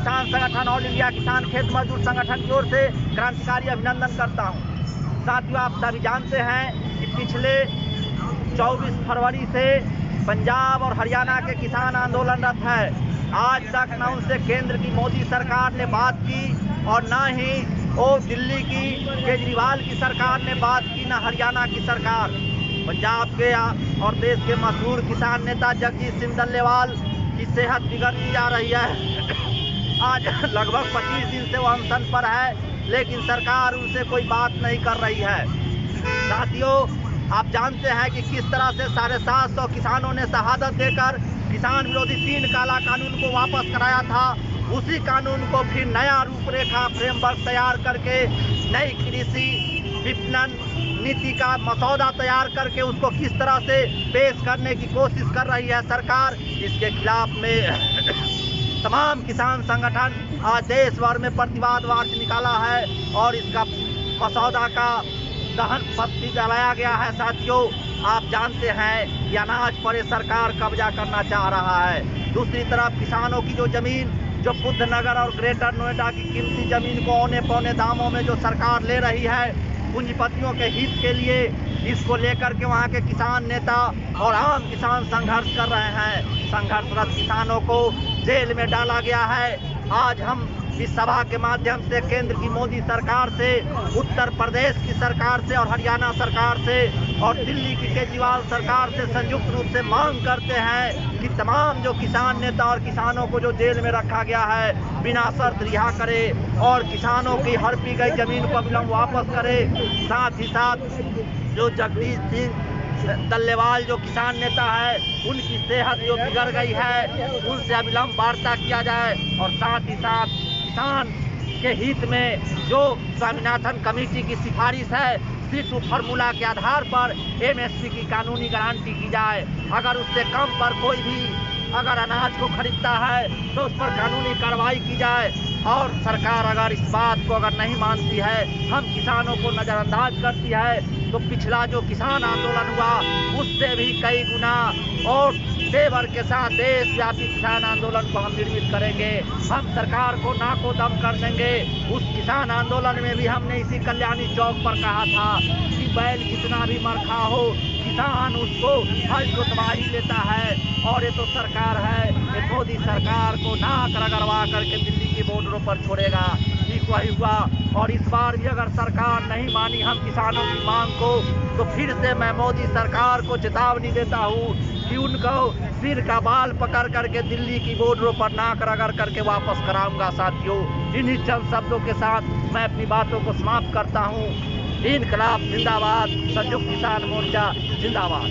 किसान संगठन all India किसान खेत मजदूर संगठन की ओर से क्रांतिकारी अभिनंदन करता हूँ। साथियों, आप सभी जानते हैं कि पिछले 24 फरवरी से पंजाब और हरियाणा के किसान आंदोलनरत है। आज तक न उनसे केंद्र की मोदी सरकार ने बात की और न ही वो दिल्ली की केजरीवाल की सरकार ने बात की, न हरियाणा की सरकार। पंजाब के और देश के मशहूर किसान नेता जगजीत सिंह डल्लेवाल की सेहत बिगड़ती जा रही है। आज लगभग 25 दिन से वो अनशन पर है, लेकिन सरकार उनसे कोई बात नहीं कर रही है। साथियों, आप जानते हैं कि किस तरह से 750 किसानों ने शहादत देकर किसान विरोधी 3 काला कानून को वापस कराया था। उसी कानून को फिर नया रूपरेखा फ्रेमवर्क तैयार करके नई कृषि विपणन नीति का मसौदा तैयार करके उसको किस तरह से पेश करने की कोशिश कर रही है सरकार। इसके खिलाफ में तमाम किसान संगठन आज देश भर में प्रतिवाद मार्च निकाला है और इसका मसौदा का दहन पत्ती जलाया गया है। साथियों, आप जानते हैं कि अनाज पर सरकार कब्जा करना चाह रहा है। दूसरी तरफ किसानों की जो जमीन, जो बुद्धनगर और ग्रेटर नोएडा की कीमती जमीन को औने पौने दामों में जो सरकार ले रही है पूंजीपतियों के हित के लिए, इसको लेकर के वहाँ के किसान नेता और आम किसान संघर्ष कर रहे हैं। संघर्षरत किसानों को जेल में डाला गया है। आज हम इस सभा के माध्यम से केंद्र की मोदी सरकार से, उत्तर प्रदेश की सरकार से और हरियाणा सरकार से और दिल्ली की केजरीवाल सरकार से संयुक्त रूप से मांग करते हैं कि तमाम जो किसान नेता और किसानों को जो जेल में रखा गया है बिना शर्त रिहा करे और किसानों की हड़पी गई जमीन को अविलंब वापस करे। साथ ही साथ जो जगजीत सिंह डल्लेवाल जो किसान नेता है उनकी सेहत जो बिगड़ गई है उनसे अविलंब वार्ता किया जाए और साथ ही साथ किसान के हित में जो स्वामीनाथन कमेटी की सिफारिश है C2 फार्मूला के आधार पर MSP की कानूनी गारंटी की जाए। अगर उससे कम पर कोई भी अगर अनाज को खरीदता है तो उस पर कानूनी कार्रवाई की जाए। और सरकार अगर इस बात को अगर नहीं मानती है, हम किसानों को नज़रअंदाज करती है, तो पिछला जो किसान आंदोलन हुआ उससे भी कई गुना और तेवर के साथ देशव्यापी किसान आंदोलन को हम निर्मित करेंगे। हम सरकार को नाको दम कर देंगे। उस किसान आंदोलन में भी हमने इसी कल्याणी चौक पर कहा था कि बैल कितना भी मरखा हो, किसान उसको हल जोतवा ही लेता है। और ये तो सरकार है, ये मोदी सरकार को नाक रगड़वा करके दिल्ली के बॉर्डरों पर छोड़ेगा। ठीक वही हुआ। और इस बार भी अगर सरकार नहीं मानी हम किसानों की मांग को, तो फिर से मैं मोदी सरकार को चेतावनी देता हूँ कि उनको सिर का बाल पकड़ करके दिल्ली की बॉर्डरों पर नाक रगड़ करके वापस कराऊंगा। साथियों, इन्हीं चंद शब्दों के साथ मैं अपनी बातों को समाप्त करता हूँ। इनकलाब जिंदाबाद, संयुक्त किसान मोर्चा जिंदाबाद।